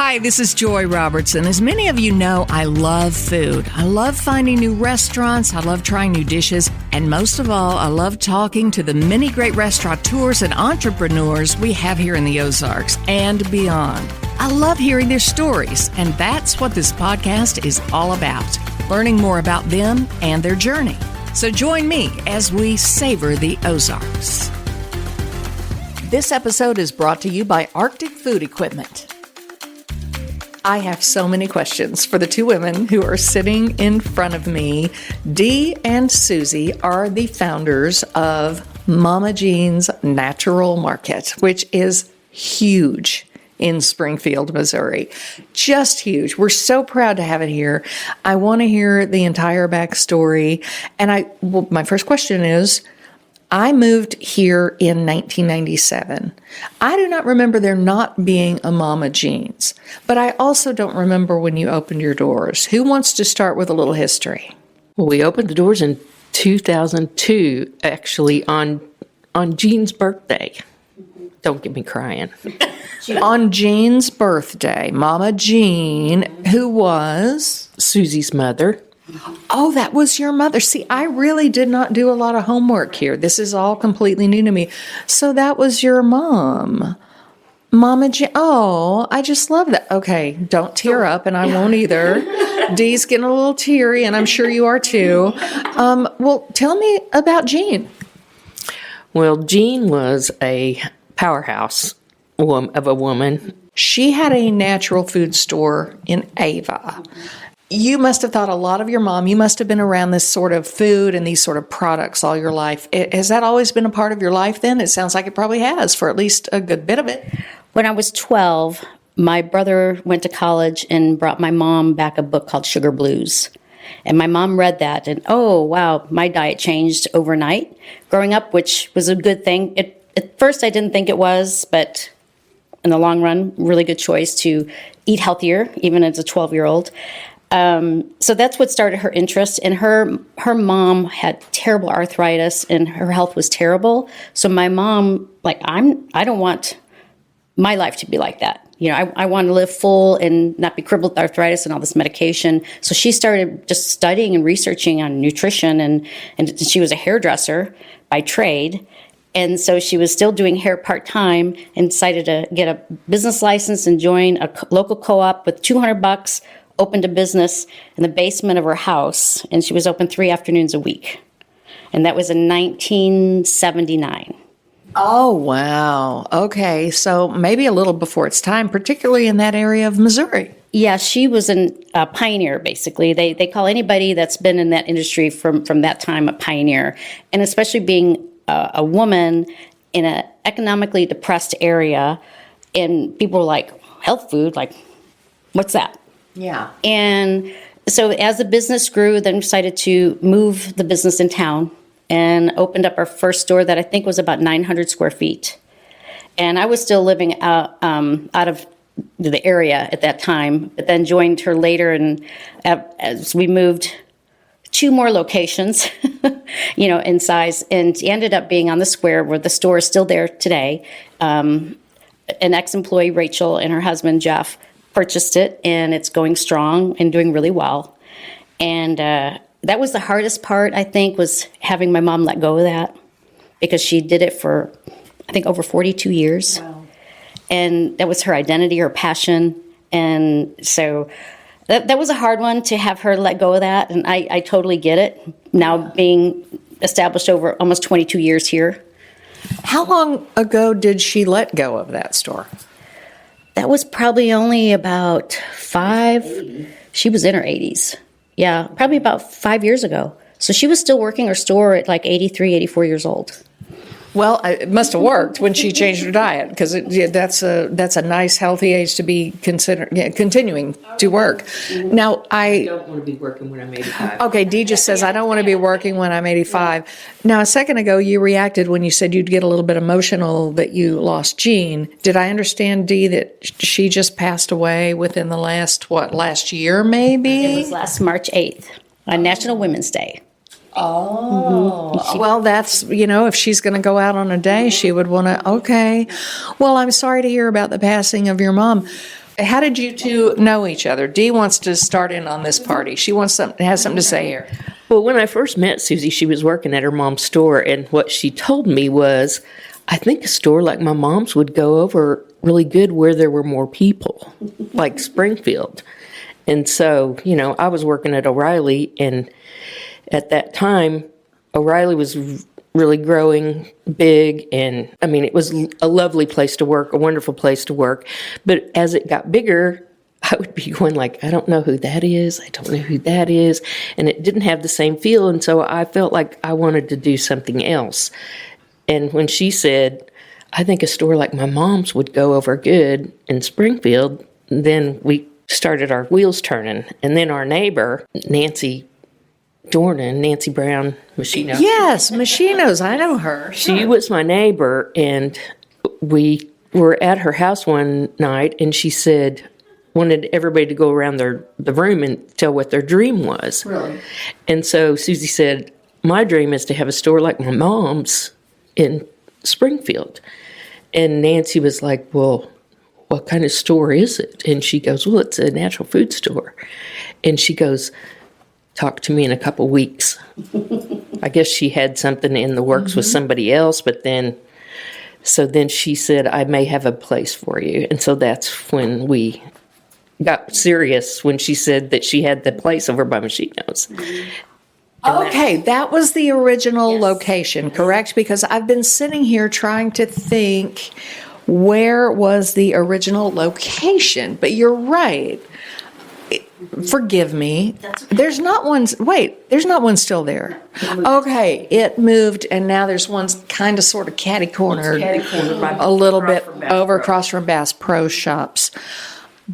Hi, this is Joy Robertson. As many of you know, I love food. I love finding new restaurants. I love trying new dishes. And most of all, I love talking to the many great restaurateurs and entrepreneurs we have here in the Ozarks and beyond. I love hearing their stories, and that's what this podcast is all about, learning more about them and their journey. So join me as we savor the Ozarks. This episode is brought to you by Arctic Food Equipment. I have so many questions for the two women who are sitting in front of me. Dee and Susie are the founders of Mama Jean's Natural Market, which is huge in Springfield, Missouri. Just huge. We're so proud to have it here. I want to hear the entire backstory. And my first question is, I moved here in 1997. I do not remember there not being a Mama Jean's, but I also don't remember when you opened your doors. Who wants to start with a little history? Well, we opened the doors in 2002, actually, on Jean's birthday. Don't get me crying. On Jean's birthday, Mama Jean, who was Susie's mother. Oh, that was your mother. See, I really did not do a lot of homework here. This is all completely new to me. So that was your mom. Mama Jean. Oh, I just love that. Okay, don't tear up, and I won't either. Dee's getting a little teary, and I'm sure you are too. Well, tell me about Jean. Well, Jean was a powerhouse of a woman. She had a natural food store in Ava. You must have thought a lot of your mom. You must have been around this sort of food and these sort of products all your life. Has that always been a part of your life then? It sounds like it probably has for at least a good bit of it. When I was 12, my brother went to college and brought my mom back a book called Sugar Blues. And my mom read that and, oh, wow, my diet changed overnight growing up, which was a good thing. At first, I didn't think it was, but in the long run, really good choice to eat healthier, even as a 12-year-old. So that's what started her interest. And her mom had terrible arthritis and her health was terrible. So my mom, I don't want my life to be like that. You know, I want to live full and not be crippled with arthritis and all this medication. So she started just studying and researching on nutrition, and she was a hairdresser by trade. And so she was still doing hair part-time and decided to get a business license and join a local co-op with $200, opened a business in the basement of her house, and she was open 3 afternoons a week. And that was in 1979. Oh, wow. Okay, so maybe a little before its time, particularly in that area of Missouri. Yeah, she was a pioneer, basically. They call anybody that's been in that industry from that time a pioneer. And especially being a woman in an economically depressed area, and people were like, health food, like, what's that? Yeah. And so as the business grew, then decided to move the business in town and opened up our first store that I think was about 900 square feet. And I was still living out of the area at that time, but then joined her later, and as we moved 2 more locations, in size, and ended up being on the square where the store is still there today. An ex-employee, Rachel, and her husband, Jeff, purchased it, and it's going strong and doing really well. And that was the hardest part, I think, was having my mom let go of that, because she did it for, I think, over 42 years. Wow. And that was her identity, her passion. And so that was a hard one to have her let go of that, and I totally get it, now being established over almost 22 years here. How long ago did she let go of that store? That was probably only about 5. She was in her 80s. Yeah, probably about 5 years ago. So she was still working her store at like 83, 84 years old. Well, it must have worked when she changed her diet, because that's a nice, healthy age to be continuing to work. Now, I don't want to be working when I'm 85. Okay, Dee just says, I don't want to be working when I'm 85. Now, a second ago, you reacted when you said you'd get a little bit emotional that you lost Jean. Did I understand, Dee, that she just passed away within the last year, maybe? It was last March 8th, on National Women's Day. Oh, well, that's, if she's going to go out on a day, she would want to, okay. Well, I'm sorry to hear about the passing of your mom. How did you two know each other? Dee wants to start in on this party. She has something to say here. Well, when I first met Susie, she was working at her mom's store, and what she told me was, I think a store like my mom's would go over really good where there were more people, like Springfield. And so, I was working at O'Reilly, and at that time, O'Reilly was really growing big, and it was a lovely place to work, a wonderful place to work. But as it got bigger, I would be going like, I don't know who that is. I don't know who that is. And it didn't have the same feel. And so I felt like I wanted to do something else. And when she said, I think a store like my mom's would go over good in Springfield, then we started our wheels turning. And then our neighbor, Nancy Brown, Machino. Yes, Machinos. I know her. She was my neighbor, and we were at her house one night, and she said, wanted everybody to go around the room and tell what their dream was. Really? And so Susie said, my dream is to have a store like my mom's in Springfield. And Nancy was like, well, what kind of store is it? And she goes, well, it's a natural food store. And she goes, talk to me in a couple weeks. I guess she had something in the works with somebody else, but then she said, I may have a place for you. And so that's when we got serious, when she said that she had the place over by Machino's. Okay, that was the original location, correct? Because I've been sitting here trying to think, where was the original location? But you're right. Forgive me. There's not one still there. Okay, it moved, and now there's one kind of sort of catty-cornered, a little bit over across from Bass Pro Shops.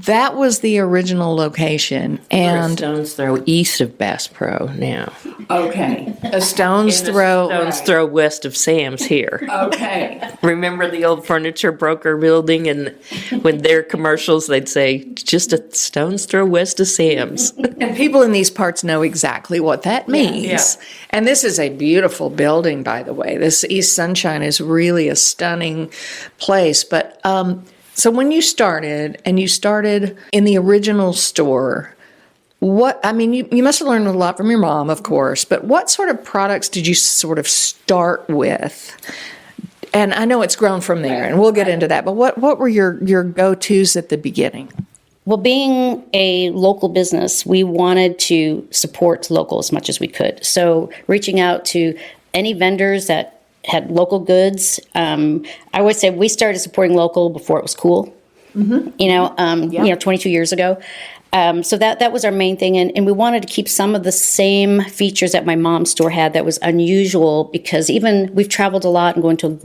That was the original location, and a stone's throw east of Bass Pro now. Okay, a stone's throw west of Sam's here. Okay, remember the old furniture broker building, and when their commercials, they'd say just a stone's throw west of Sam's. And people in these parts know exactly what that means. Yeah. And this is a beautiful building, by the way. This East Sunshine is really a stunning place, but. So when you started in the original store, you must have learned a lot from your mom, of course, but what sort of products did you sort of start with? And I know it's grown from there, and we'll get into that, but what were your go-tos at the beginning? Well, being a local business, we wanted to support local as much as we could. So reaching out to any vendors that had local goods. I would say we started supporting local before it was cool, 22 years ago. So that was our main thing. And we wanted to keep some of the same features that my mom's store had that was unusual, because even we've traveled a lot and going to,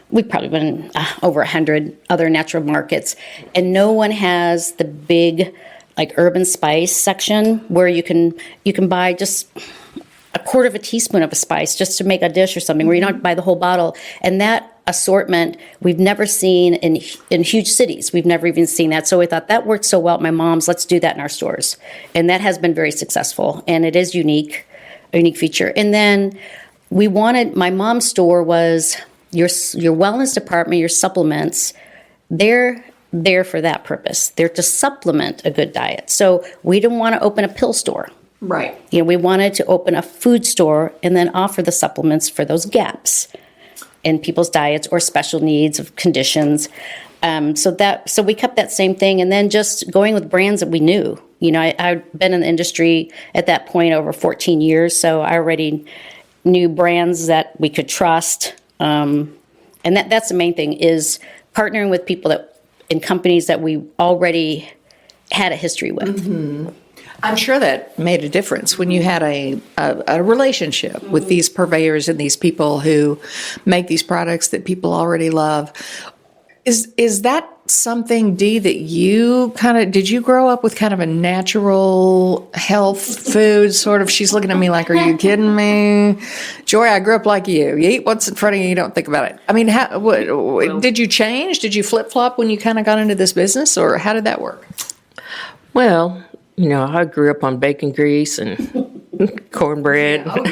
we've probably been over 100 other natural markets, and no one has the big, like, urban spice section where you can buy just a quarter of a teaspoon of a spice just to make a dish or something, where you don't buy the whole bottle. And that assortment we've never seen in huge cities. We've never even seen that. So we thought that worked so well at my mom's, let's do that in our stores. And that has been very successful. And it is a unique feature. And then my mom's store was your wellness department, your supplements. They're there for that purpose. They're to supplement a good diet. So we didn't want to open a pill store. Right. We wanted to open a food store and then offer the supplements for those gaps in people's diets or special needs of conditions. So we kept that same thing, and then just going with brands that we knew. I'd been in the industry at that point over 14 years, so I already knew brands that we could trust. And that's the main thing, is partnering with people and companies that we already had a history with. Mm-hmm. I'm sure that made a difference when you had a relationship with these purveyors and these people who make these products that people already love. Is that something, Dee, that you did you grow up with kind of a natural health food sort of? She's looking at me like, are you kidding me? Joy, I grew up like you. You eat what's in front of you, you don't think about it. Did you change? Did you flip-flop when you kind of got into this business, or how did that work? Well, I grew up on bacon grease and cornbread, all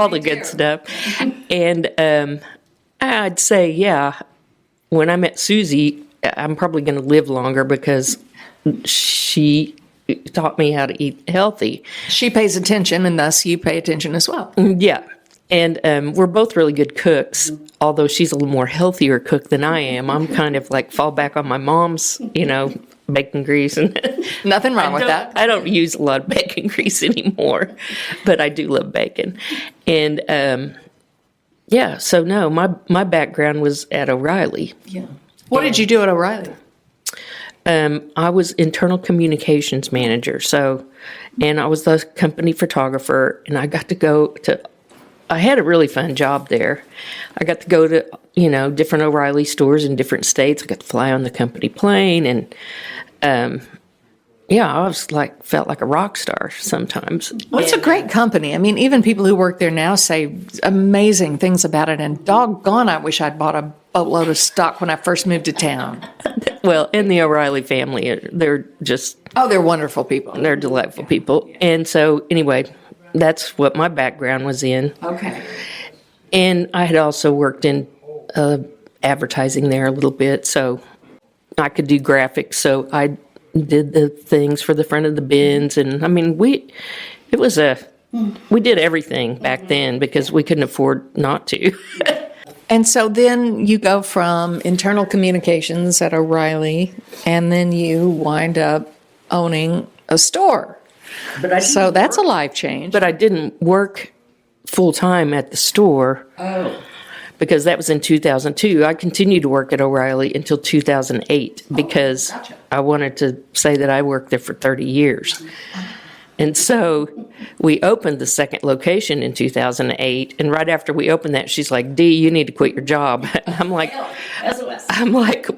the good stuff. And I'd say, when I met Susie, I'm probably going to live longer because she taught me how to eat healthy. She pays attention, and thus you pay attention as well. Yeah. And we're both really good cooks, although she's a little more healthier cook than I am. I'm kind of like fall back on my mom's, bacon grease. And Nothing wrong with that. I don't use a lot of bacon grease anymore, but I do love bacon. And so no, my background was at O'Reilly. Yeah. What did you do at O'Reilly? I was internal communications manager. And I was the company photographer, and I got to go to. I had a really fun job there. I got to go to, different O'Reilly stores in different states. I got to fly on the company plane, and I was felt like a rock star sometimes. Well, it's a great company. I mean, even people who work there now say amazing things about it. And doggone, I wish I'd bought a boatload of stock when I first moved to town. Well, and the O'Reilly family, they're just... Oh, they're wonderful people. They're delightful people. And so, anyway, that's what my background was in. Okay. And I had also worked in advertising there a little bit, so I could do graphics. So I did the things for the front of the bins, and I mean, we did everything back then because we couldn't afford not to. And so then you go from internal communications at O'Reilly, and then you wind up owning a store. So that's a life change. But I didn't work full time at the store. Oh. Because that was in 2002. I continued to work at O'Reilly until 2008 because I wanted to say that I worked there for 30 years. And so we opened the second location in 2008. And right after we opened that, she's like, Dee, you need to quit your job. I'm like,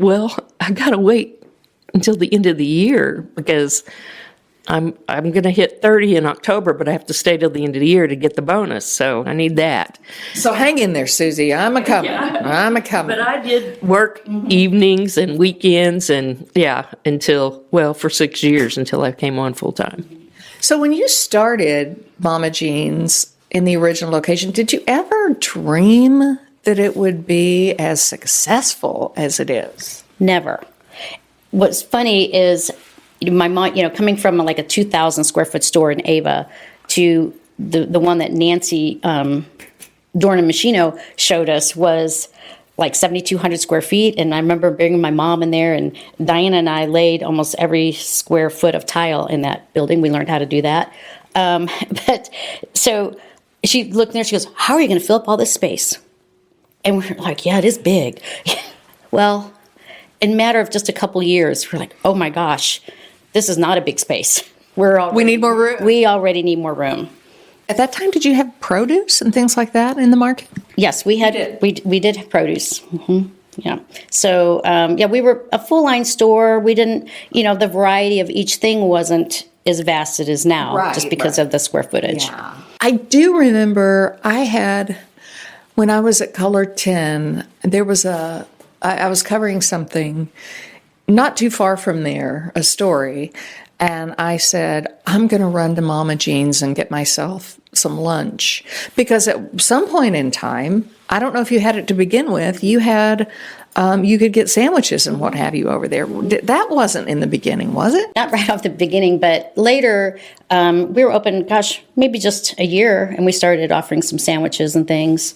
well, I got to wait until the end of the year because I'm going to hit 30 in October, but I have to stay till the end of the year to get the bonus. So I need that. So hang in there, Susie. I'm a coming. I'm a coming. But I did work evenings and weekends and for 6 years until I came on full time. So when you started Mama Jean's in the original location, did you ever dream that it would be as successful as it is? Never. What's funny is my mom, coming from like a 2,000 square foot store in Ava to the one that Nancy Dorn and Machino showed us was like 7,200 square feet. And I remember bringing my mom in there, and Diana and I laid almost every square foot of tile in that building. We learned how to do that. But so she looked in there, she goes, how are you going to fill up all this space? And we're like, yeah, it is big. Well, in a matter of just a couple years, we're like, oh my gosh, this is not a big space. We need more room. We already need more room. At that time, did you have produce and things like that in the market? Yes, we had. We did have produce. Mm-hmm. Yeah. So we were a full line store. We didn't, the variety of each thing wasn't as vast as it is now, just because of the square footage. Yeah. I do remember when I was at Color 10, there was I was covering something not too far from there, a story, and I said, I'm going to run to Mama Jean's and get myself some lunch. Because at some point in time, I don't know if you had it to begin with, you had, you could get sandwiches and what have you over there. That wasn't in the beginning, was it? Not right off the beginning, but later we were open, maybe just a year, and we started offering some sandwiches and things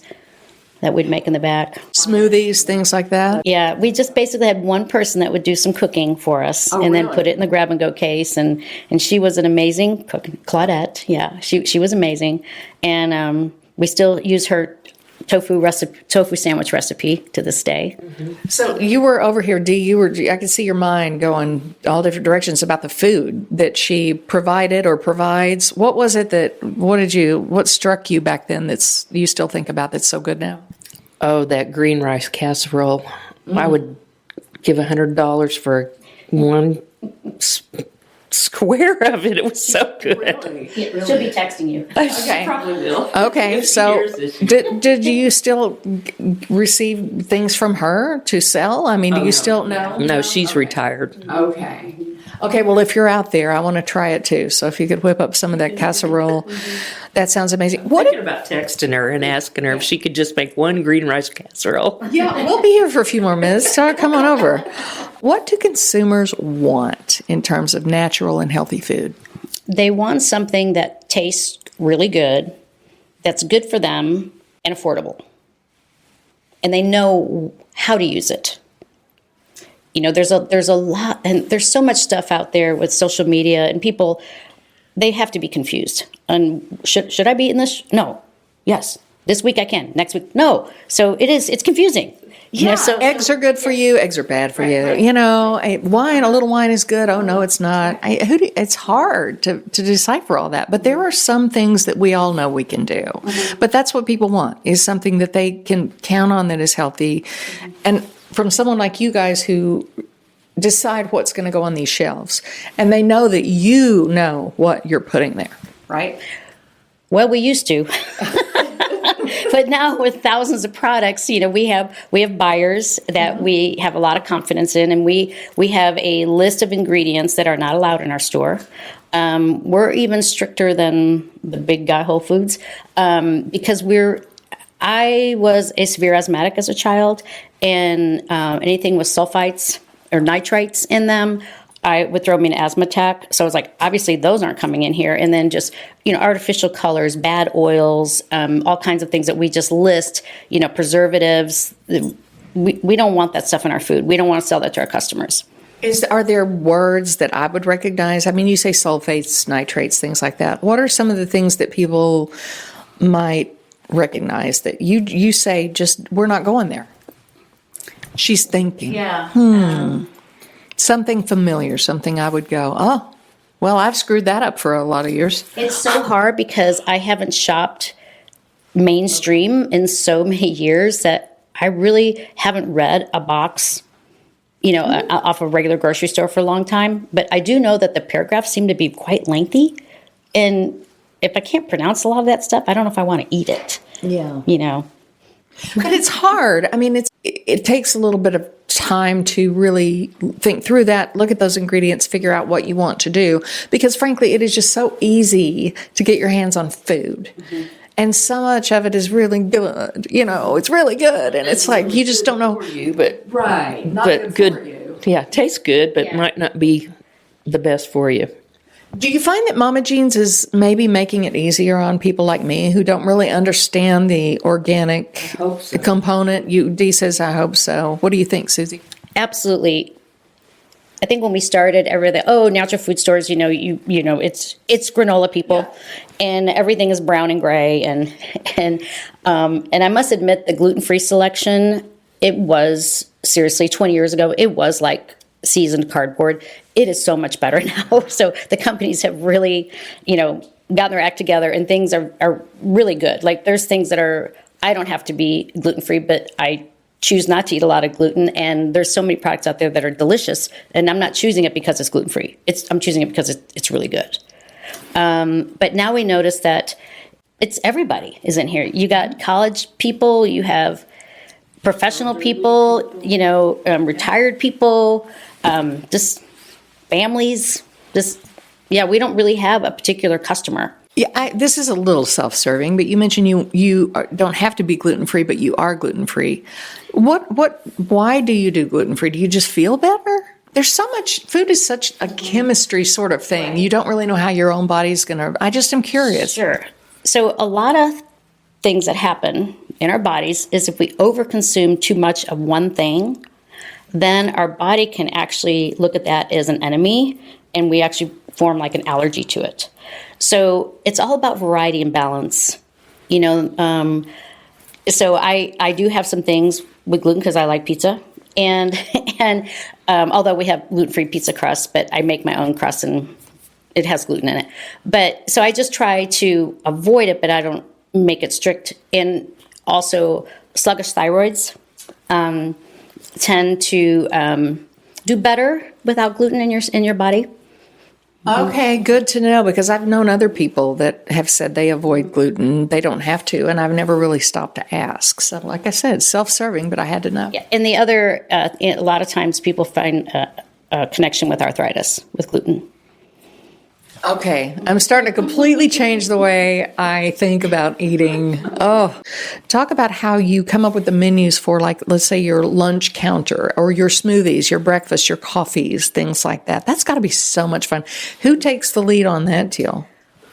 that we'd make in the back. Smoothies, things like that? Yeah, we just basically had one person that would do some cooking for us then put it in the grab-and-go case. And she was an amazing cook, Claudette. Yeah, she was amazing. And we still use her tofu sandwich recipe to this day. Mm-hmm. So you were over here, Dee, I could see your mind going all different directions about the food that she provided or provides. What was it what struck you back then you still think about that's so good now? Oh, that green rice casserole. I would give $100 for one square of it. It was so good. Really? She'll be texting you. Okay. Probably will. Okay, so did you still receive things from her to sell? I mean, do you still know? No, she's retired. Okay. Okay, well, if you're out there, I want to try it too. So if you could whip up some of that casserole, that sounds amazing. I'm thinking about texting her and asking her if she could just make one green rice casserole. Yeah, we'll be here for a few more minutes. So come on over. What do consumers want in terms of natural and healthy food? They want something that tastes really good, that's good for them, and affordable. And they know how to use it. You know, there's a lot, and there's so much stuff out there with social media, and people, they have to be confused. And should I be eating this? No. Yes. This week I can. Next week, no. So it's confusing. You know, so eggs are good for you. Eggs are bad for you. Right. You know, a little wine is good. Oh no, it's not. It's hard to decipher all that. But there are some things that we all know we can do. Mm-hmm. But that's what people want, is something that they can count on that is healthy. Mm-hmm. And from someone like you guys who decide what's going to go on these shelves, and they know that you know what you're putting there, right? Well, we used to. But now with thousands of products, you know, we have buyers that we have a lot of confidence in, and we have a list of ingredients that are not allowed in our store. We're even stricter than the big guy Whole Foods because I was a severe asthmatic as a child, and anything with sulfites or nitrites in them, I would throw me an asthma attack. So I was like, obviously those aren't coming in here. And then just, you know, artificial colors, bad oils, all kinds of things that we just list, you know, preservatives. We don't want that stuff in our food. We don't want to sell that to our customers. Are there words that I would recognize? I mean, you say sulfates, nitrates, things like that. What are some of the things that people might recognize that you say, just, we're not going there? She's thinking. Yeah. Something familiar, something I would go, oh, well, I've screwed that up for a lot of years. It's so hard because I haven't shopped mainstream in so many years that I really haven't read a box, you know, off a regular grocery store for a long time. But I do know that the paragraphs seem to be quite lengthy. And if I can't pronounce a lot of that stuff, I don't know if I want to eat it. Yeah. You know. But it's hard. I mean, it takes a little bit of time to really think through that, look at those ingredients, figure out what you want to do. Because frankly, it is just so easy to get your hands on food. Mm-hmm. And so much of it is really good. You know, it's really good. And it's like, you just don't know. Right. Not good for you. Yeah, tastes good, but might not be the best for you. Do you find that Mama Jean's is maybe making it easier on people like me who don't really understand the organic component? Dee says, I hope so. What do you think, Susie? Absolutely. I think when we started, natural food stores, you know, it's granola people, and everything is brown and gray, and I must admit the gluten-free selection, it was seriously 20 years ago, it was like seasoned cardboard. It is so much better now. So the companies have really, you know, gotten their act together, and things are really good. Like there's things that I don't have to be gluten-free, but I choose not to eat a lot of gluten. And there's so many products out there that are delicious, and I'm not choosing it because it's gluten-free. I'm choosing it because it's really good. But now we notice that it's everybody is in here. You got college people, you have professional people, you know, retired people, just families, we don't really have a particular customer. Yeah, this is a little self-serving, but you mentioned you don't have to be gluten-free, but you are gluten-free. Why do you do gluten-free? Do you just feel better? There's so much, food is such a chemistry sort of thing. You don't really know how your own body's going to, I just am curious. Sure. So a lot of things that happen in our bodies is if we overconsume too much of one thing, then our body can actually look at that as an enemy, and we actually form like an allergy to it. So it's all about variety and balance, you know. So I do have some things with gluten because I like pizza, and although we have gluten-free pizza crust, but I make my own crust and it has gluten in it. But so I just try to avoid it, but I don't make it strict. And also sluggish thyroids tend to do better without gluten in your body. Okay, good to know, because I've known other people that have said they avoid gluten. They don't have to, and I've never really stopped to ask. So like I said, self-serving, but I had to know. Yeah, and the other, a lot of times people find a connection with arthritis with gluten. Okay, I'm starting to completely change the way I think about eating. Oh, talk about how you come up with the menus for, like, let's say your lunch counter or your smoothies, your breakfast, your coffees, things like that. That's got to be so much fun. Who takes the lead on that deal?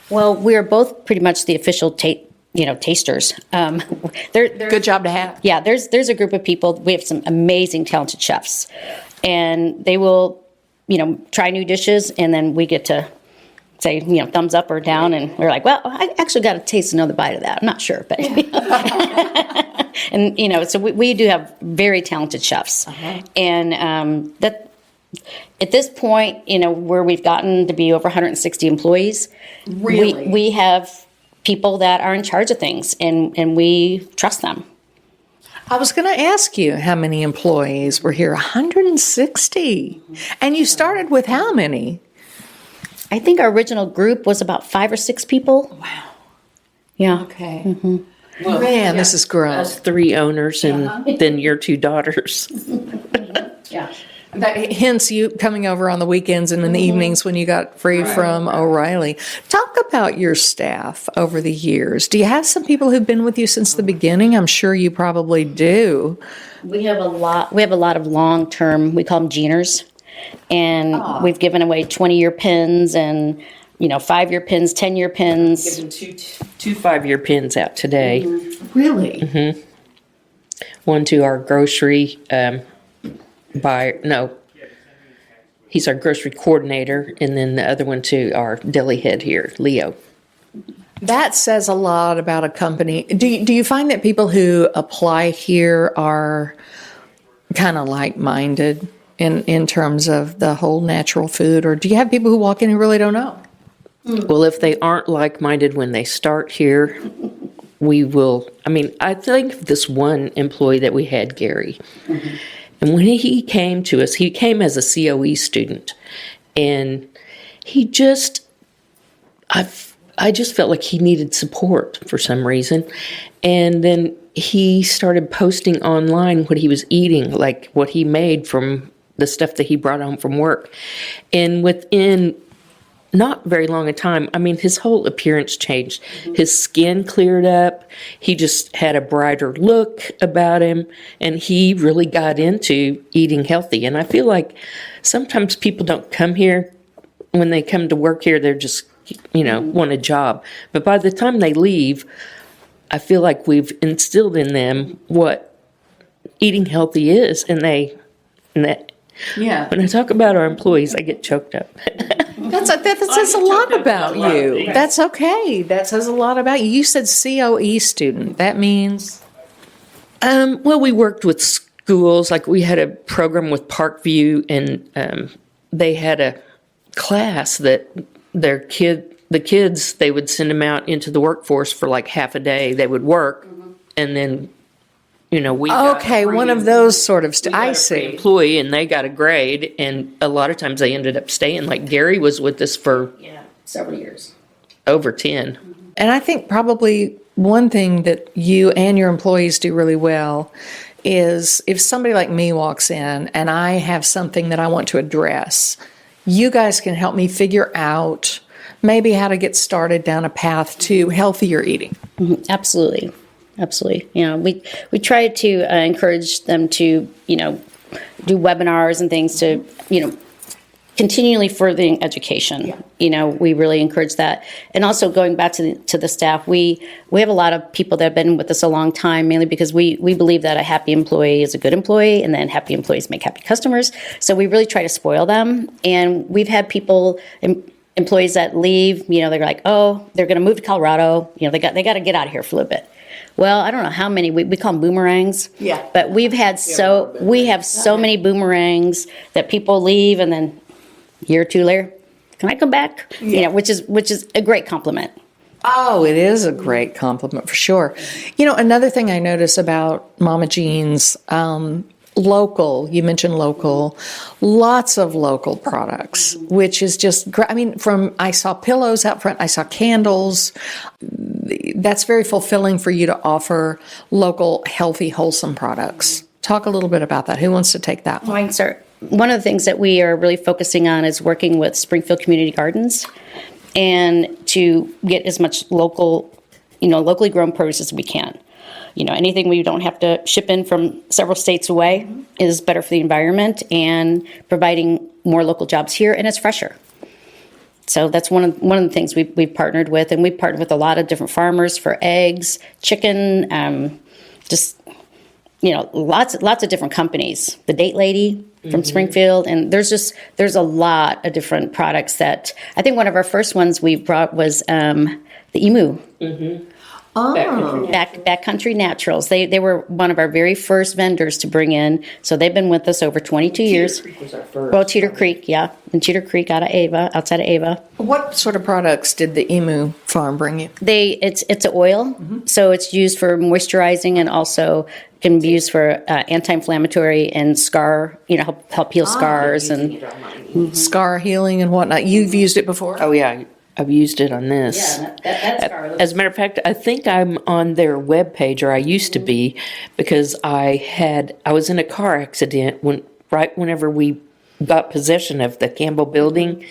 Well, we're both pretty much the official tasters. Good job to have. Yeah, there's a group of people. We have some amazing, talented chefs, and they will, try new dishes, and then we get to say, thumbs up or down, and we're like, well, I actually got to taste another bite of that. I'm not sure, but and so we do have very talented chefs, and that at this point, where we've gotten to be over 160 employees, Really? we have people that are in charge of things, and we trust them. I was going to ask you how many employees were here. 160. And you started with how many? I think our original group was about 5 or 6 people. Wow. Yeah. Okay. Well, man, this is gross. Us 3 owners and then your 2 daughters. Yeah. Hence you coming over on the weekends and in the evenings when you got free from O'Reilly. Talk about your staff over the years. Do you have some people who've been with you since the beginning? I'm sure you probably do. We have a lot of long-term, we call them geners. And we've given away 20-year pins and, 5-year pins, 10-year pins. Giving two 5-year pins out today. Really? Mm-hmm. One to our grocery buyer. No, he's our grocery coordinator, and then the other one to our deli head here, Leo. That says a lot about a company. Do you find that people who apply here are kind of like-minded in terms of the whole natural food, or do you have people who walk in who really don't know? Well, if they aren't like-minded when they start here, we will. I think of this one employee that we had, Gary. Mm-hmm. And when he came to us, he came as a COE student, and I just felt like he needed support for some reason. And then he started posting online what he was eating, like what he made from the stuff that he brought home from work. And within not very long a time, his whole appearance changed. His skin cleared up. He just had a brighter look about him, and he really got into eating healthy. And I feel like sometimes people don't come here. When they come to work here, they're just, want a job. But by the time they leave, I feel like we've instilled in them what eating healthy is, and that. Yeah. When I talk about our employees, I get choked up. That says a lot about you. That's okay. That says a lot about you. You said COE student. That means? Well, we worked with schools. Like, we had a program with Parkview, and they had a class that the kids, they would send them out into the workforce for like half a day. They would work, and then we one of those sort of I see. Employee, and they got a grade, and a lot of times they ended up staying. Like, Gary was with us for several years, over 10. And I think probably one thing that you and your employees do really well is if somebody like me walks in and I have something that I want to address, you guys can help me figure out maybe how to get started down a path to healthier eating. Mm-hmm. Absolutely. We try to encourage them to, do webinars and things to, continually furthering education. Yeah. We really encourage that. And also going back to the staff, we have a lot of people that have been with us a long time, mainly because we believe that a happy employee is a good employee, and then happy employees make happy customers. So we really try to spoil them. And we've had employees that leave, they're like, oh, they're going to move to Colorado. They got to get out of here for a little bit. Well, I don't know how many, we call them boomerangs. Yeah. But we have so many boomerangs that people leave, and then a year or two later, can I come back? Yeah. Which is a great compliment. Oh, it is a great compliment for sure. Another thing I notice about Mama Jean's, local, you mentioned local, lots of local products, which is just great. I saw pillows out front, I saw candles. That's very fulfilling for you to offer local, healthy, wholesome products. Talk a little bit about that. Who wants to take that one? I can start. One of the things that we are really focusing on is working with Springfield Community Gardens. and to get as much locally grown produce as we can. Anything we don't have to ship in from several states away is better for the environment and providing more local jobs here, and it's fresher. So that's one of the things we've partnered with, and we've partnered with a lot of different farmers for eggs, chicken, lots of different companies. The Date Lady from Springfield, and there's a lot of different products that I think one of our first ones we brought was the emu. Backcountry Naturals. They were one of our very first vendors to bring in. So they've been with us over 22 years. Creek was our first. Well, Cheater Creek, yeah. And Cheater Creek outside of Ava. What sort of products did the emu farm bring you? It's an oil. So it's used for moisturizing and also can be used for anti-inflammatory and scar, help heal scars and Scar healing and whatnot. You've used it before? Oh, yeah. I've used it on this. Yeah, that scar looks- As a matter of fact, I think I'm on their webpage, or I used to be, because I was in a car accident right whenever we got possession of the Campbell building,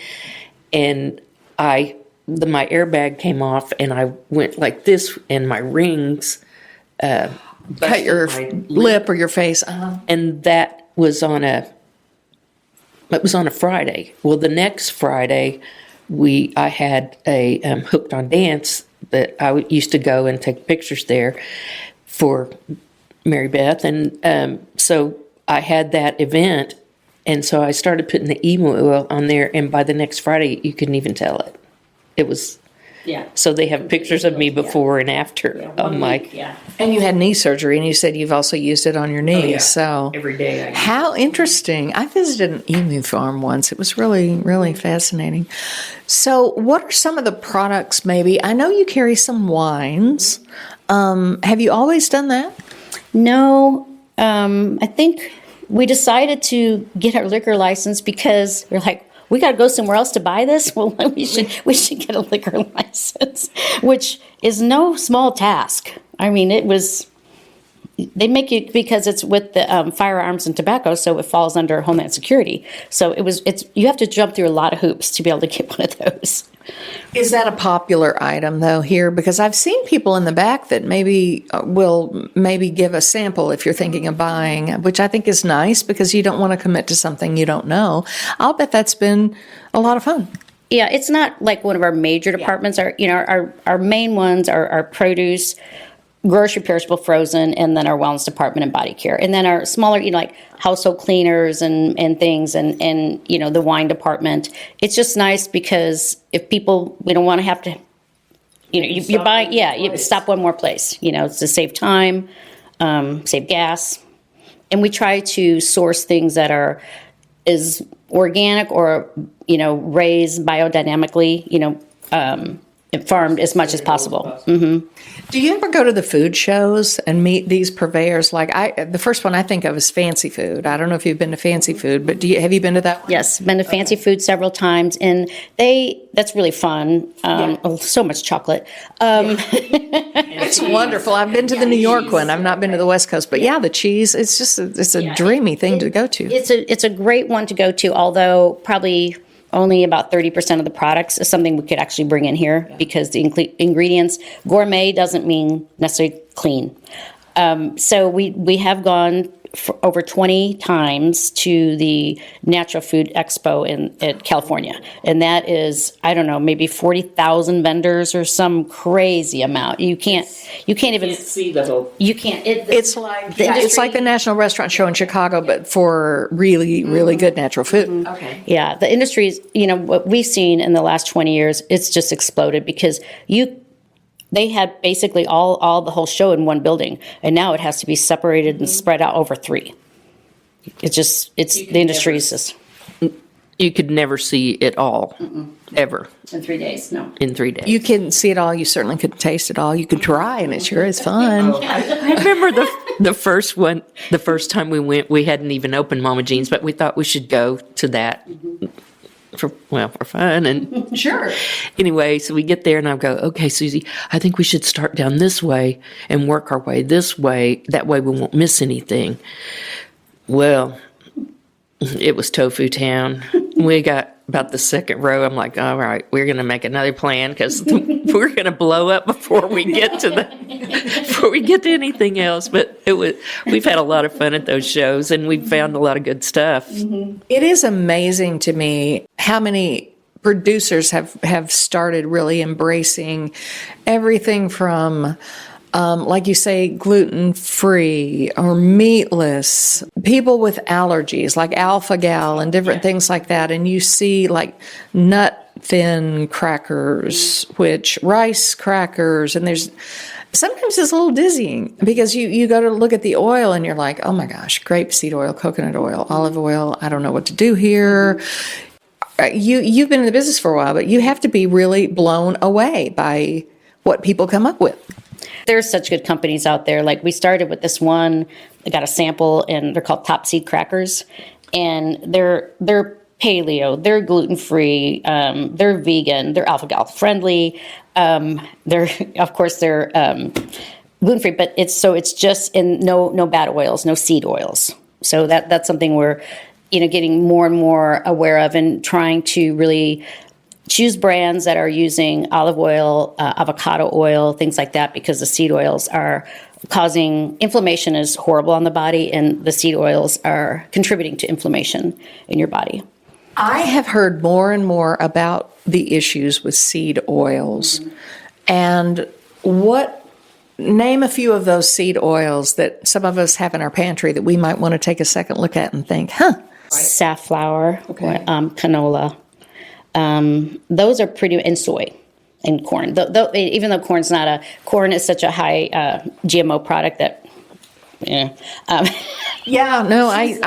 and my airbag came off, and I went like this, and my rings Cut your lip or your face. and that was on a Friday. Well, the next Friday, I had a Hooked on Dance that I used to go and take pictures there for Mary Beth, and so I had that event, and so I started putting the emu oil on there, and by the next Friday, you couldn't even tell it. It was. Yeah. So they have pictures of me before and after. I'm like, And you had knee surgery, and you said you've also used it on your knees. So every day. how interesting. I visited an emu farm once. It was really, really fascinating. So what are some of the products maybe? I know you carry some wines. Have you always done that? No, I think we decided to get our liquor license because we're like, we got to go somewhere else to buy this. Well, we should get a liquor license, which is no small task. I mean, they make it because it's with the firearms and tobacco, so it falls under Homeland Security. So you have to jump through a lot of hoops to be able to get one of those. Is that a popular item, though, here? Because I've seen people in the back that maybe will give a sample if you're thinking of buying, which I think is nice because you don't want to commit to something you don't know. I'll bet that's been a lot of fun. Yeah, it's not like one of our major departments. Our main ones are our produce, grocery, perishable, frozen, and then our wellness department and body care. And then our smaller, like household cleaners and things and the wine department. It's just nice because if people, we don't want to have to, you buy, you stop one more place, it's to save time, save gas. And we try to source things that are as organic or, raised biodynamically, farmed as much as possible. Mm-hmm. Do you ever go to the food shows and meet these purveyors? Like the first one I think of is Fancy Food. I don't know if you've been to Fancy Food, but have you been to that one? Yes, been to Fancy Food several times, and that's really fun. So much chocolate. It's wonderful. I've been to the New York one. I've not been to the West Coast, but the cheese. It's just it's a dreamy thing to go to. It's a great one to go to. Although probably only about 30% of the products is something we could actually bring in here because the ingredients, gourmet doesn't mean necessarily clean. So we have gone for over 20 times to the Natural Food Expo at California. And that is, I don't know, maybe 40,000 vendors or some crazy amount. You can't even see the whole. You can't. It's like the National Restaurant Show in Chicago, but for really, really good natural food. Okay. Yeah, the industry is, what we've seen in the last 20 years, it's just exploded because they had basically all the whole show in one building, and now it has to be separated and spread out over 3. The industry is just. You could never see it all, ever. In 3 days, no. In 3 days. You couldn't see it all. You certainly couldn't taste it all. You could try, and it sure is fun. I remember the first one, the first time we went, we hadn't even opened Mama Jean's, but we thought we should go to that. For fun and Sure. Anyway, so we get there and I go, okay, Susie, I think we should start down this way and work our way this way. That way we won't miss anything. Well, it was Tofu Town. we got about the second row, I'm like, all right, we're going to make another plan because we're going to blow up before we get to anything else. But we've had a lot of fun at those shows, and we've found a lot of good stuff. It is amazing to me how many producers have started really embracing everything from, like you say, gluten-free or meatless, people with allergies like alpha-gal and different things like that. And you see like nut-thin crackers, which rice crackers, and sometimes it's a little dizzying because you go to look at the oil and you're like, oh my gosh, grapeseed oil, coconut oil, olive oil, I don't know what to do here. You've been in the business for a while, but you have to be really blown away by what people come up with. There's such good companies out there. Like we started with this one, I got a sample, and they're called Top Seed Crackers, and they're paleo, they're gluten-free, they're vegan, they're alpha-gal friendly. They're gluten-free, but it's just in no bad oils, no seed oils. So that's something we're getting more and more aware of, and trying to really choose brands that are using olive oil, avocado oil, things like that, because the seed oils are causing inflammation is horrible on the body, and the seed oils are contributing to inflammation in your body. I have heard more and more about the issues with seed oils. And name a few of those seed oils that some of us have in our pantry that we might want to take a second look at and think, Safflower, okay. Canola. Those are pretty, and soy and corn. Even though corn is such a high GMO product that, I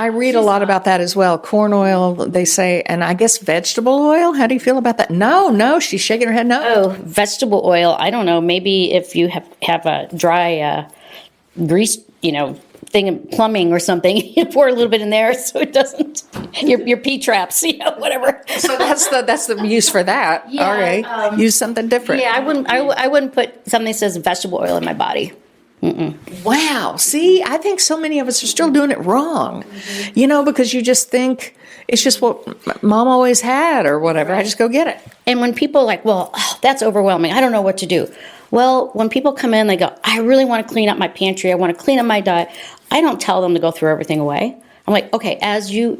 read a lot about that as well. Corn oil, they say, and I guess vegetable oil. How do you feel about that? No, she's shaking her head. No. Oh, vegetable oil. I don't know. Maybe if you have a dry grease, thing of plumbing or something, you pour a little bit in there so it doesn't your pea traps, whatever. So that's the use for that. Yeah, all right, use something different. Yeah, I wouldn't put something that says vegetable oil in my body. Wow. See, I think so many of us are still doing it wrong. Because you just think it's just what mom always had or whatever. I just go get it. And when people are like, well, that's overwhelming, I don't know what to do. Well, when people come in, they go, I really want to clean up my pantry. I want to clean up my diet. I don't tell them to go throw everything away. I'm like, okay, if you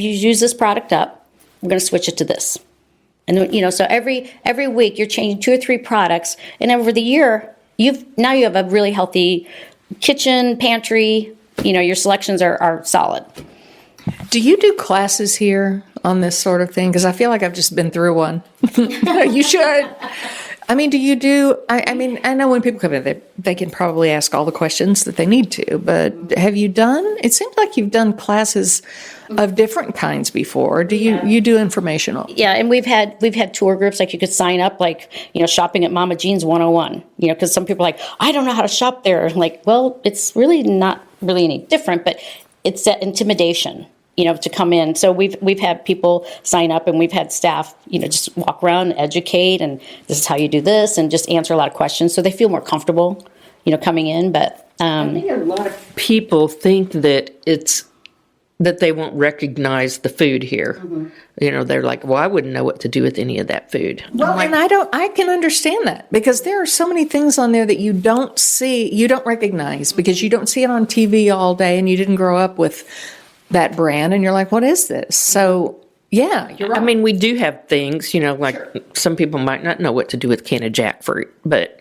use this product up, we're going to switch it to this. And then, so every week you're changing 2 or 3 products, and over the year you have a really healthy kitchen, pantry. Your selections are solid. Do you do classes here on this sort of thing? Because I feel like I've just been through one. You should. Do you do, I know when people come in, they can probably ask all the questions that they need to, but have you it seems like you've done classes of different kinds before. Do you do informational? Yeah, and we've had tour groups, like you could sign up, like, shopping at Mama Jean's 101, because some people are like, I don't know how to shop there. Like, well, it's really not really any different, but it's that intimidation, to come in. So we've had people sign up, and we've had staff, just walk around, educate, and this is how you do this, and just answer a lot of questions so they feel more comfortable, coming in. But I think a lot of people think that that they won't recognize the food here. Mm-hmm. They're like, well, I wouldn't know what to do with any of that food. Well, and I can understand that, because there are so many things on there that you don't see, you don't recognize, because you don't see it on TV all day, and you didn't grow up with that brand, and you're like, what is this? So yeah, you're right. We do have things, like some people might not know what to do with a can of jackfruit, but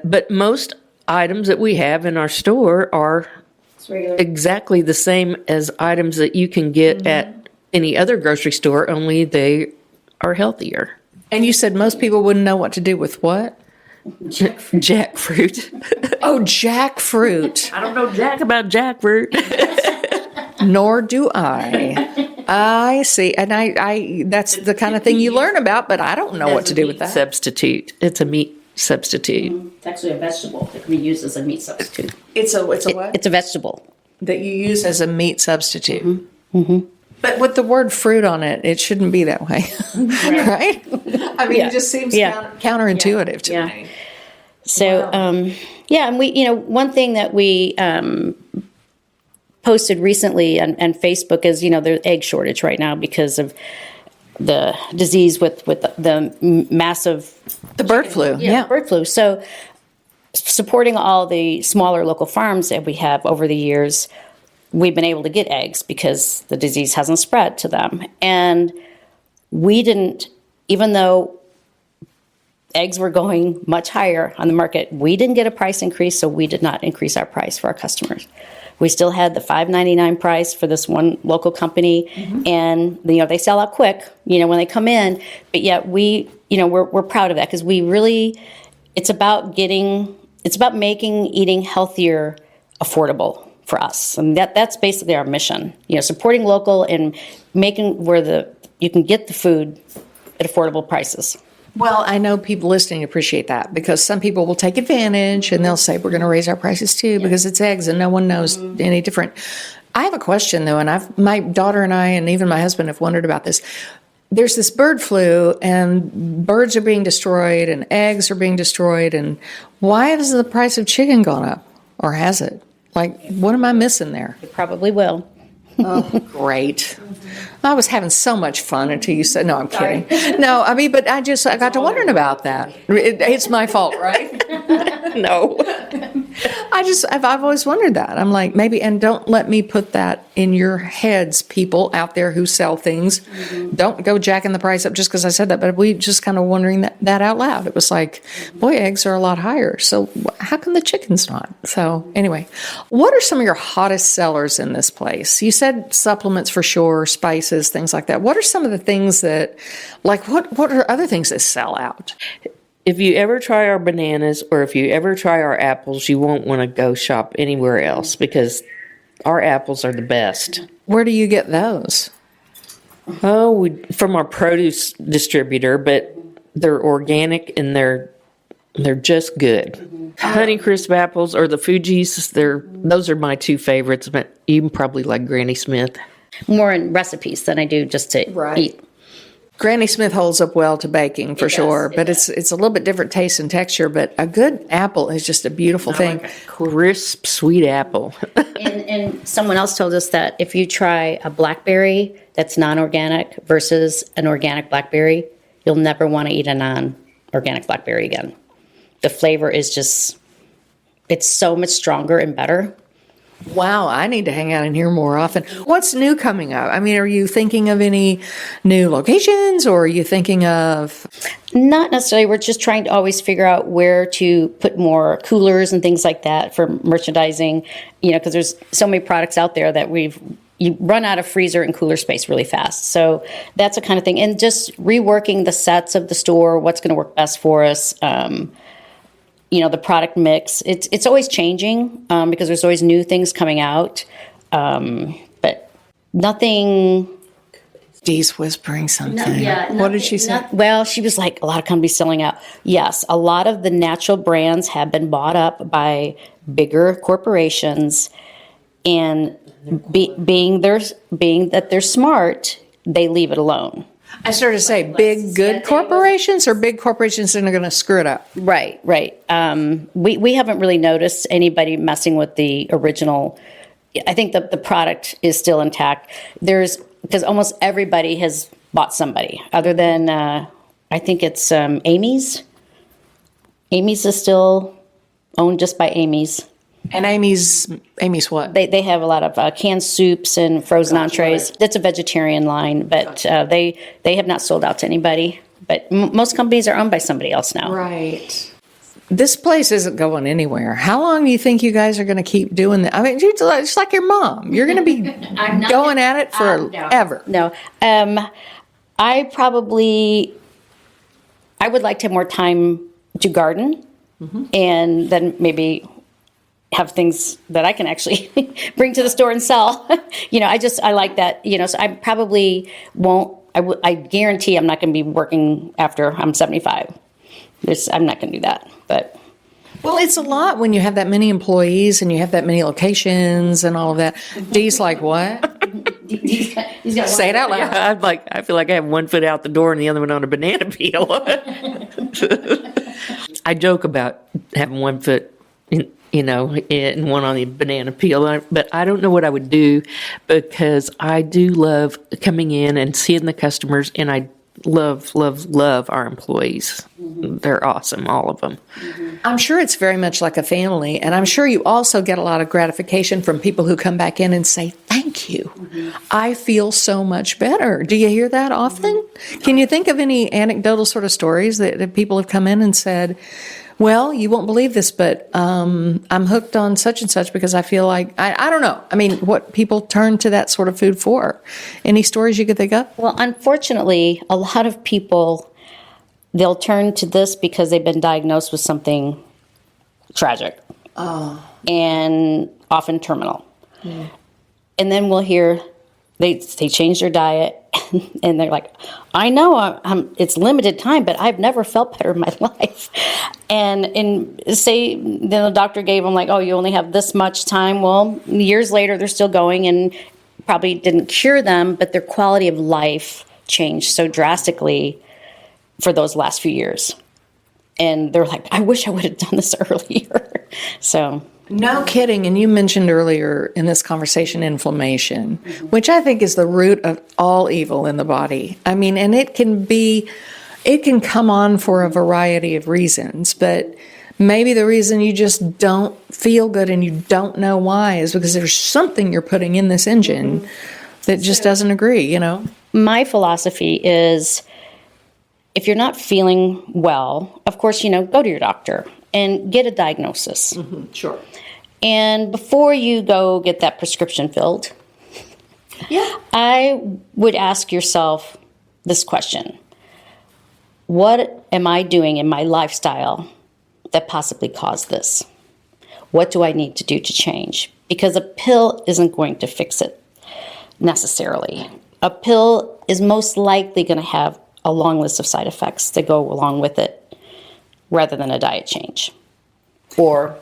but most items that we have in our store are exactly the same as items that you can get at any other grocery store, only they are healthier. And you said most people wouldn't know what to do with what? Jackfruit. Oh, jackfruit. I don't know jack about jackfruit. Nor do I. I see. And I that's the kind of thing you learn about, but I don't know what to do with that. Substitute. It's a meat substitute. It's actually a vegetable that can be used as a meat substitute. It's a what? It's a vegetable that you use as a meat substitute. Mm-hmm. Mm-hmm. But with the word fruit on it, it shouldn't be that way, right? It just seems counterintuitive to me. So, and we, one thing that we posted recently on Facebook is, there's egg shortage right now because of the disease with the massive... The bird flu. Yeah. Bird flu. So supporting all the smaller local farms that we have over the years, we've been able to get eggs because the disease hasn't spread to them. And we didn't, even though eggs were going much higher on the market, we didn't get a price increase, so we did not increase our price for our customers. We still had the $5.99 price for this one local company, and they sell out quick, when they come in. But yet we're proud of that because we really, it's about making eating healthier affordable for us, and that's basically our mission. Supporting local and making where you can get the food at affordable prices. Well, I know people listening appreciate that because some people will take advantage and they'll say, we're going to raise our prices too because it's eggs and no one knows any different. I have a question though, and my daughter and I, and even my husband have wondered about this. There's this bird flu and birds are being destroyed and eggs are being destroyed. And why has the price of chicken gone up, or has it? Like, what am I missing there? It probably will. Oh, great. I was having so much fun until you said, no, I'm kidding. No, I mean, but I got to wondering about that. It's my fault, right? No. I've always wondered that. I'm like, maybe, and don't let me put that in your heads, people out there who sell things. Don't go jacking the price up just because I said that, but we just kind of wondering that out loud. It was like, boy, eggs are a lot higher. So how come the chicken's not? So anyway, what are some of your hottest sellers in this place? You said supplements for sure, spices, things like that. What are some of the things that, like, what are other things that sell out? If you ever try our bananas or if you ever try our apples, you won't want to go shop anywhere else because our apples are the best. Where do you get those? Oh, from our produce distributor, but they're organic and they're just good. Honeycrisp apples or the Fuji's, those are my two favorites, but you probably like Granny Smith. More in recipes than I do just to eat. Granny Smith holds up well to baking for sure, but it's a little bit different taste and texture. But a good apple is just a beautiful thing. Like a crisp, sweet apple. and someone else told us that if you try a blackberry that's non-organic versus an organic blackberry, you'll never want to eat a non-organic blackberry again. The flavor is it's so much stronger and better. Wow, I need to hang out in here more often. What's new coming up? I mean, are you thinking of any new locations, or are you thinking of... Not necessarily. We're just trying to always figure out where to put more coolers and things like that for merchandising, because there's so many products out there that you run out of freezer and cooler space really fast. So that's the kind of thing. And just reworking the sets of the store, what's going to work best for us. The product mix, it's always changing because there's always new things coming out. But nothing... Dee's whispering something. What did she say? Well, she was like, a lot of companies selling out. Yes, a lot of the natural brands have been bought up by bigger corporations, and being that they're smart, they leave it alone. I started to say big, good corporations or big corporations that are going to screw it up. Right. We haven't really noticed anybody messing with the original. I think the product is still intact. Because almost everybody has bought somebody other than, I think it's Amy's. Amy's is still owned just by Amy's. And Amy's what? They have a lot of canned soups and frozen entrees. Right. That's a vegetarian line, but they have not sold out to anybody. But most companies are owned by somebody else now. Right. This place isn't going anywhere. How long do you think you guys are going to keep doing that? I mean, it's like your mom. You're going to be going at it forever. No. I would like to have more time to garden, and then maybe have things that I can actually bring to the store and sell. I like that, so I probably won't, I guarantee I'm not going to be working after I'm 75. I'm not going to do that, but. Well, it's a lot when you have that many employees and you have that many locations and all of that. Dee's like, what? Say it out loud. Yeah, I feel like I have one foot out the door and the other one on a banana peel. I joke about having one foot and one on the banana peel. But I don't know what I would do, because I do love coming in and seeing the customers, and I love, love, love our employees. They're awesome, all of them. I'm sure it's very much like a family, and I'm sure you also get a lot of gratification from people who come back in and say, thank you. I feel so much better. Do you hear that often? Can you think of any anecdotal sort of stories that people have come in and said, well, you won't believe this, but I'm hooked on such and such because I feel like, I don't know. I mean, what people turn to that sort of food for. Any stories you could think of? Well, unfortunately, a lot of people, they'll turn to this because they've been diagnosed with something tragic. And often terminal. And then we'll hear they change their diet, and they're like, I know it's limited time, but I've never felt better in my life. And say then the doctor gave them like, oh, you only have this much time. Well, years later, they're still going, and probably didn't cure them, but their quality of life changed so drastically for those last few years. And they're like, I wish I would have done this earlier. So. No kidding. And you mentioned earlier in this conversation inflammation, which I think is the root of all evil in the body. I mean, and it can come on for a variety of reasons, but maybe the reason you just don't feel good and you don't know why is because there's something you're putting in this engine that just doesn't agree, My philosophy is, if you're not feeling well, of course, go to your doctor and get a diagnosis. Sure. And before you go get that prescription filled, I would ask yourself this question. What am I doing in my lifestyle that possibly caused this? What do I need to do to change? Because a pill isn't going to fix it necessarily. A pill is most likely going to have a long list of side effects that go along with it, rather than a diet change. Or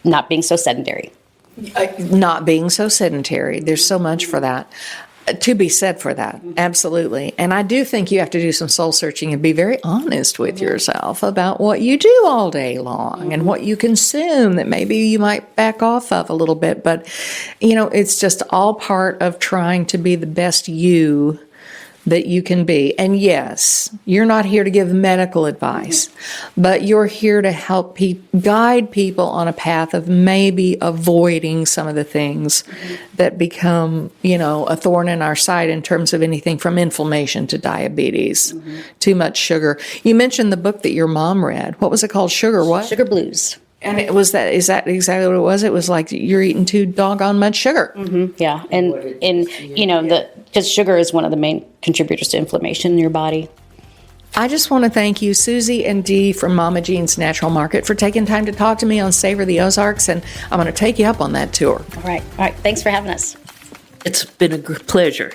not being so sedentary. Not being so sedentary. There's so much for that. To be said for that. Absolutely. And I do think you have to do some soul searching and be very honest with yourself about what you do all day long and what you consume that maybe you might back off of a little bit. But, it's just all part of trying to be the best you that you can be. And yes, you're not here to give medical advice, but you're here to help guide people on a path of maybe avoiding some of the things that become, a thorn in our side in terms of anything from inflammation to diabetes, too much sugar. You mentioned the book that your mom read. What was it called? Sugar what? Sugar Blues. And is that exactly what it was? It was like you're eating too doggone much sugar. Yeah, and because sugar is one of the main contributors to inflammation in your body. I just want to thank you, Susie and Dee from Mama Jean's Natural Market, for taking time to talk to me on Savor the Ozarks, and I'm going to take you up on that tour. All right. Thanks for having us. It's been a pleasure,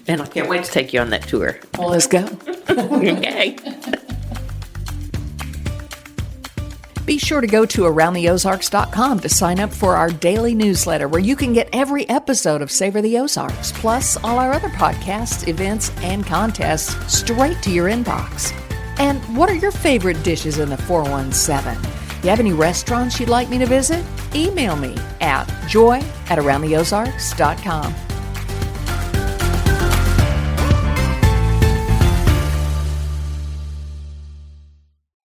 and I can't wait to take you on that tour. Well, let's go. Okay. Be sure to go to AroundTheOzarks.com to sign up for our daily newsletter where you can get every episode of Savor the Ozarks, plus all our other podcasts, events, and contests straight to your inbox. And what are your favorite dishes in the 417? You have any restaurants you'd like me to visit? Email me at joy@AroundTheOzarks.com.